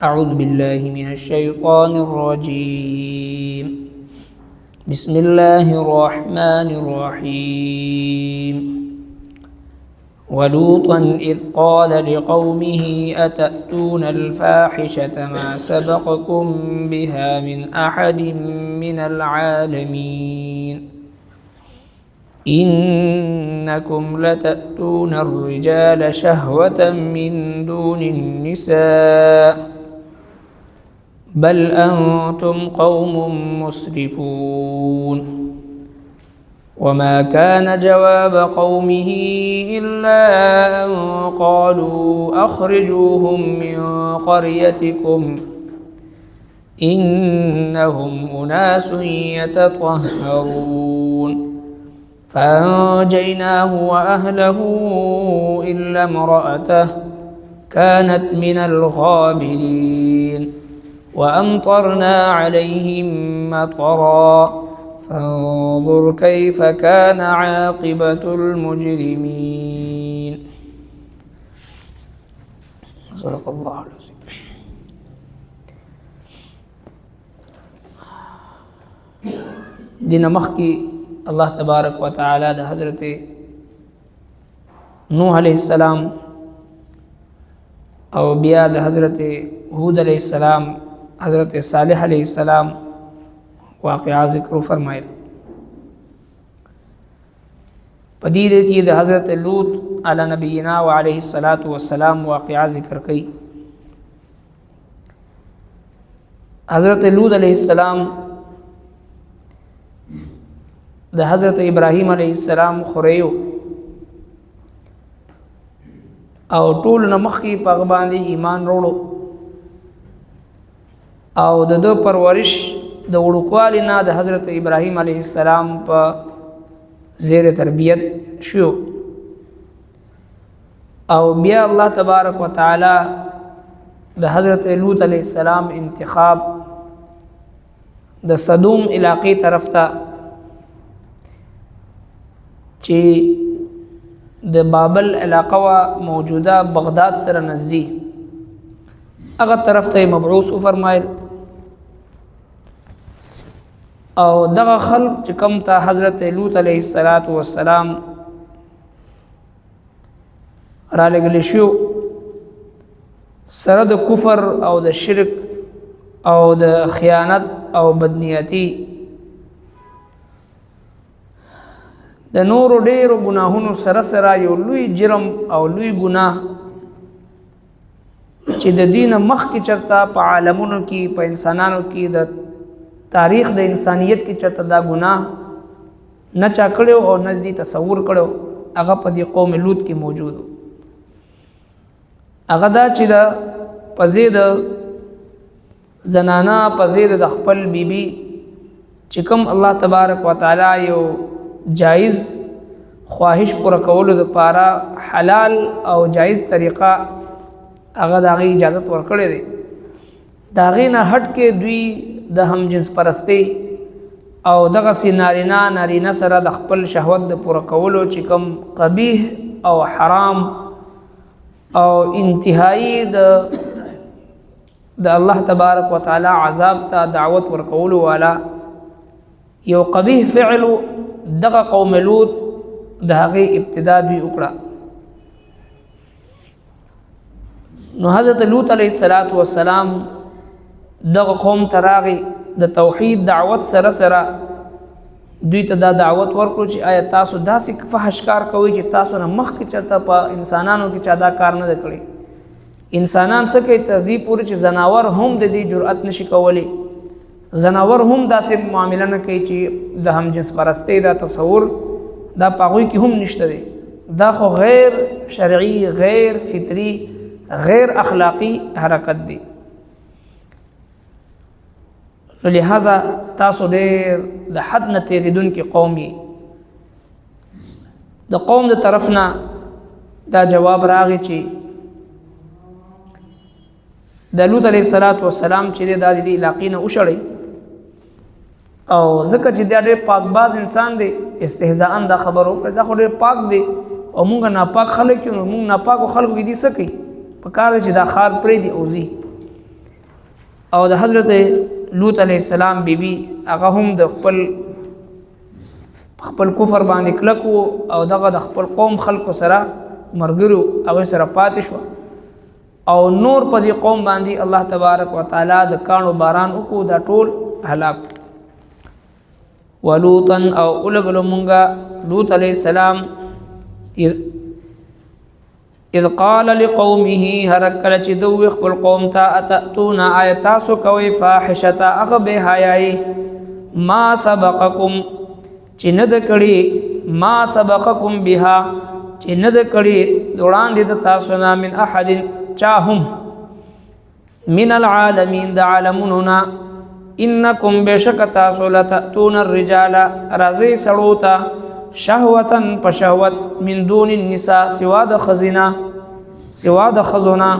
أعوذ بالله من الشيطان الرجيم. بسم الله الرحمن الرحيم. ولوطا إذ قال لقومه أتأتون الفاحشة ما سبقكم بها من أحد من العالمين إنكم لتأتون الرجال شهوة من دون النساء بل أنتم قوم مسرفون. وما كان جواب قومه إلا أن قالوا أخرجوهم من قريتكم إنهم أناس يتطهرون. فأنجيناه وأهله إلا امرأته كانت من الغابرين وأمطرنا عليهم مطرا فانظر كيف كان عاقبة المجرمين. صدق الله العظيم. دین مخکی اللہ تبارک و تعالی دا حضرت نوح علیہ السلام او بیا دا حضرت ہود علیہ السلام حضرت صالح علیہ السلام واقعہ ذکر فرمائے. پدید کی دا حضرت لوط علی نبینا و علیہ السلام واقعہ ذکر کی. حضرت لوط علیہ السلام دا حضرت ابراہیم علیہ السلام خوریو او ټول نمخ کی پغباندی ایمان روڑو او د دو پرورش د وړوکوالي نه د حضرت ابراهیم علیه السلام په زیر تربیت شو او بیا الله تبارک وتعالی د حضرت لوط علیه السلام انتخاب د صدوم علاقې طرف ته چې د بابل علاقه وا موجوده بغداد سره نزدې هغه طرف ته مبعوث فرمایل او دغه خلق چې کوم ته حضرت لوط علیه السلام را لګل شو سره د کفر او د شرک او د خیانت او بدنیتی د نور ډیرو ګناهونو سره سره یو لوی جرم او لوی ګناه چې د دین مخ کې چرته په عالمونو کې په انسانانو کې د تاریخ د انسانیت کې چرته دا ګناه نه چا کړو او نه دې تصور کړو هغه په دې قوم لوط کې موجود هغه دا چې دا پزید زنانا پزید د خپل بیبي چې کوم الله تبارک وتعالى یو جائز خواهش پر کولو د پاره حلال او جائز طریقه هغه دغه اجازه ورکړي دي داغه نه هټ کې دوی د هم جنس پرستی او دغه سي نارینه سره د خپل شهوت د پوره کولو چې کوم قبیح او حرام او انتهایی د الله تبارک وتعالى عذاب ته دعوت ورکولو والا یو قبیح فعل دغه قوم لوط دغه ابتدا دوی وکړه. نو حضرت لوط علیہ السلام دغه قوم تراغي د توحید دعوت سره سره دوی ته دا دعوت ورکړو چې آیا تاسو داسې فحش کار کوئ چې تاسو نه مخکې چرته په انسانانو کې چا دا کار نه کړی. انسانان څه کوي تر دې پورې چې زناور هم د دې جرأت نشي کولی، زناور هم داسې معامله نه کوي چې د هم جنس پرستی دا تصور دا پاغوی کې هم نشته دی. دا خو غیر شرعي غیر فطری غیر اخلاقی حرکت دی. لہذا تاسو ډېر د حد نه تیریدونکي قوم یې. د قوم د طرف نه دا جواب راغی چې د لوط علیه السلام چې د دې علاقې نه وشړی او ځکه چې دا ډېر پاک باز انسان دی استهزاء دا خبرو دا خو ډېر پاک دی او مونږ ناپاک خلک یو، مونږ ناپاکو خلکو کې دي څه کوي په کار چې دا خار پرې دی اوزي او د حضرت لوط علیہ السلام بیبي هغه هم د خپل کفر باندې کلک او دغه د خپل قوم خلکو سره مرګرو هغه سره پاتې شو او نور په دې قوم باندې الله تبارک وتعالى د کانو باران وکړو دا ټول هلاک ولوطا او اولګلو مونږه لوط علیہ السلام اذ قال لقومه هرکل چې دوی خپل قوم ته اتاتون آیاتاسو کوي فاحشه اغبه حیاي ما سبقکم چې ند کړي ما سبقکم بها چې ند کړي وړاندې د تاسو نه من احد چاهم من العالمین د عالموننا انکم بشک تاسو لتاتون الرجال رازي سړوتا شهوتن پشهوت من دون النساء سوا د خزینا سوا د خزونا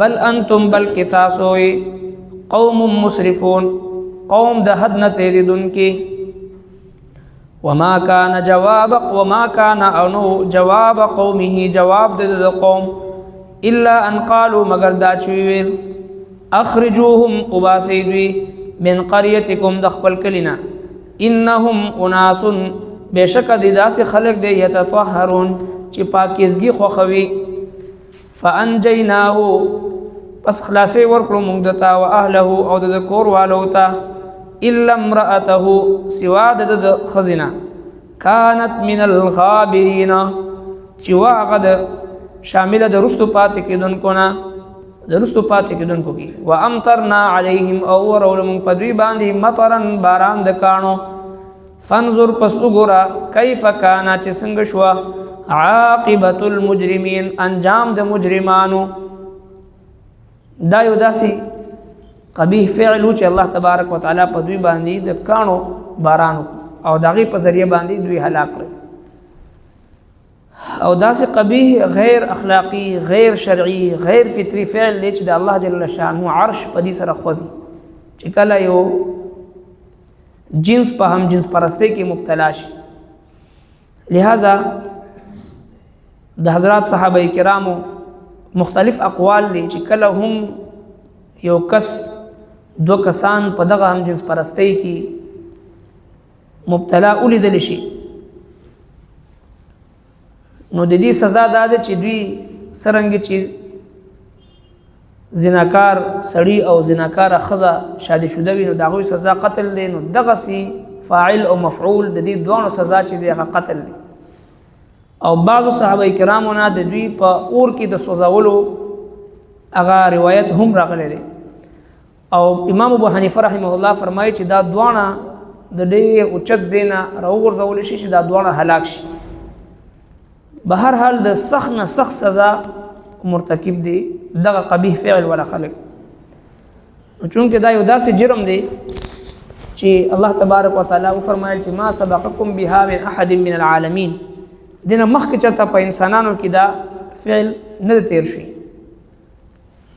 بل انتم بل کتاسوي قوم مسرفون قوم د حد نه تیریدون کی وما كان انو جواب قومه جواب د قوم الا ان قالوا مگر دا چویل اخرجوهم اباسیدوی من قريتكم دخل کلینا انهم اناس بشک د داس خلق دی یتطهرون چې پاکیزگی خوخوي فانجیناه پس خلاصې ورکړو موږ دتا او اهله او د کور والو ته الا امراته سوا د خزینه كانت من الغابرین چې واغد شامله د رستو پاتې کېدونکو نه د رستو پاتې کېدونکو کې وامطرنا عليهم او ورولم پدوی باندې مطرن باران د کانو فانظر پس وګورا کیف کان چې څنګه شو عاقبت المجرمین انجام د مجرمانو دا یو داسي قبیح فعل چې الله تبارک وتعالى په دوی باندې د کانو باران او دغه په ذریعہ باندې دوی هلاک کړ او داسي قبیح غیر اخلاقی غیر شرعي غیر فطری فعل چې د الله جل شانه عرش په دې سره خوځي چې کله یو جنس په هم جنس پرستی کې مبتلا شي لہذا د حضرات صحابه کرامو مختلف اقوال دي چې کله هم یو کس دو کسان په دغه هم جنس پرستی کې مبتلا ولیدل شي نو د دې سزا دا ده چې دوی سرنګ چې زناکار سړی او زناکار خزه شادي شوده وي نو دغه سزا قتل دی نو دغه سي فاعل او مفعول د دې دوه سزا چې دی هغه قتل دی او بعضو صحابه کرامو نه د دوی په اور کې د سوزولو هغه روایت هم راغلی دی او امام ابو حنیفه رحمه الله فرمایي چې دا دوه د ډېر اوچت زینا راوغورځول شي چې دا دوه هلاک شي بهر حال د سخت نه سخت سزا مرتکب دی دغه قبیح فعل ولا خلق چونکه دا یو داسې جرم دی چې الله تبارک وتعالى فرمایل چې ما سبقکم بها من احد من العالمین دنه مخکې چرته په انسانانو کې دا فعل نه تیر شي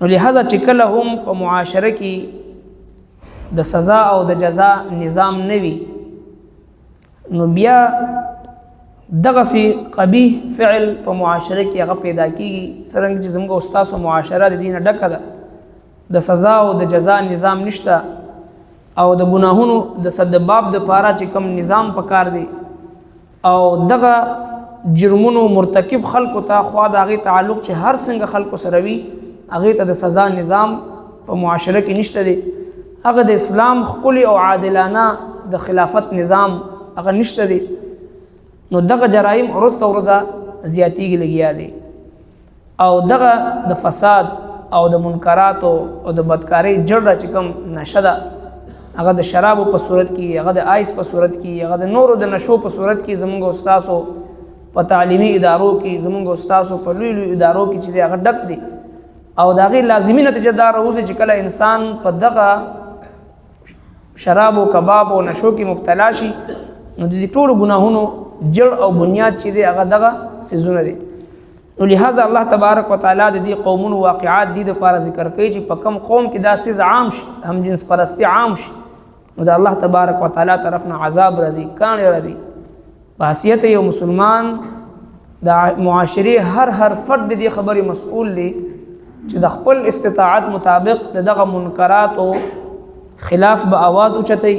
نو لہذا چې کله هم په معاشره کې د سزا او د جزا نظام نوي نو بیا دغه سي قبیح فعل په معاشره کې هغه پیدا کیږي څنګه چې زموږ استاد او معاشره د دینه ډکه ده د سزا او د جزا نظام نشته او د ګناهونو د سدباب د پاره چې کوم نظام پکار دی او دغه جرمونو مرتکب خلکو ته خوا د هغه تعلق چې هر څنګه خلکو سره وي هغه ته د سزا نظام په معاشره کې نشته دی هغه د اسلام خپل او عادلانه د خلافت نظام هغه نشته دی نو دغه جرایم ورځ ورځ زیاتیږي لګیا دي او دغه د فساد او د منکرات او د بدکاری جړه چې کوم نشه ده هغه د شرابو په صورت کې هغه د آیس په صورت کې هغه د نورو د نشو په صورت کې زموږ استادو په تعلیمي ادارو کې زموږ استادو په لوی لوی ادارو کې چې هغه ډک دي او دا غیر لازمي نتیجه دار راوځي چې کله انسان په دغه شراب او کباب او نشو کې مبتلا شي نو د ټولو ګناهونو جړ او بنیاد چې دی هغه دغه سيزونه دي نو لہذا الله تبارک وتعالى د دې قومونو واقعات دي د لپاره ذکر کوي چې په کوم قوم کې دا سيز عام شي هم جنس پرستی عام شي نو د الله تبارک وتعالى طرفنا عذاب راځي کان راځي په حیثیت یو مسلمان د معاشري هر فرد دې خبري مسؤل دی چې د خپل استطاعت مطابق دغه منکرات او خلاف به आवाज اوچتي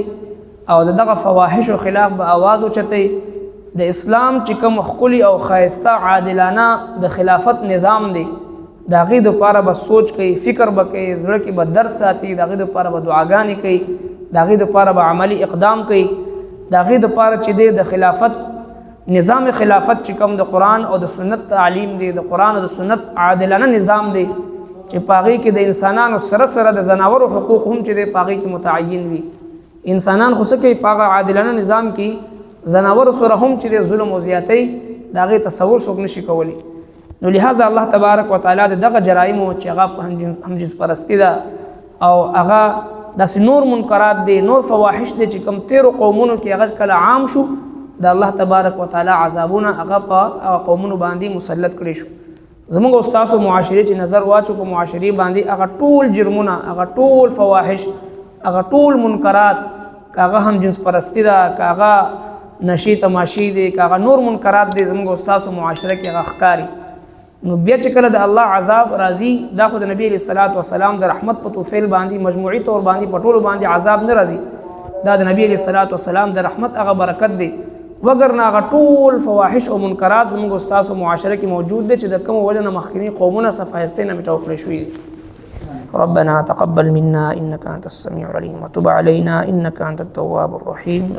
او دغه فواحش او خلاف به आवाज اوچتي د اسلام چې کوم خولي او خایسته عادلانه د خلافت نظام دی دا غي د پاره به سوچ کوي فکر به کوي زړه کې به درد ساتي دا غي د پاره به دعاګانې کوي دا غي د پاره به عملی اقدام کوي دا غي د پاره چې د خلافت نظام خلافت چې کوم د قران او د سنت تعلیم دی د قران او د سنت عادلانه نظام دی چې پاغي کې د انسانانو سره سره د زناورو حقوق هم چې د پاغي کې متعین وي انسانان خو څه کوي پاغه عادلانه نظام کې زناور سره هم چې د ظلم او زیاتی دا غي تصور څوک نشي کولی نو لہذا الله تبارک وتعالى دغه جرایم چې هغه هم جنس پرستی ده او هغه د نور منکرات دي نور فواحش دي چې کم 13 قومونو کې هغه کله عام شو د الله تبارک وتعالى عذابونه هغه په قومونو باندې مسلط کړي شو زموږ استاد معاشري چې نظر واچو په معاشري باندې هغه ټول جرمونه هغه ټول فواحش هغه ټول منکرات هغه هم جنس پرستی ده هغه نشي تماشي دي هغه نور منکرات دي زموږ استاد معاشره کې هغه ښکاری نو بیا چې کله د الله عذاب راځي دا خو د نبی علیہ الصلوۃ والسلام د رحمت په توفیل باندې مجموعي طور باندې پټول باندې عذاب نه راځي دا د نبی علیہ الصلوۃ والسلام د رحمت هغه برکت دی وګرنه هغه ټول فواحش او منکرات زموږ استاد معاشره کې موجود دي چې د کوم وجه نه مخکینی قومونه صفایسته نه مټاو کړی شوی ربنا تقبل منا انك انت السميع العليم وتب علينا انك انت التواب الرحيم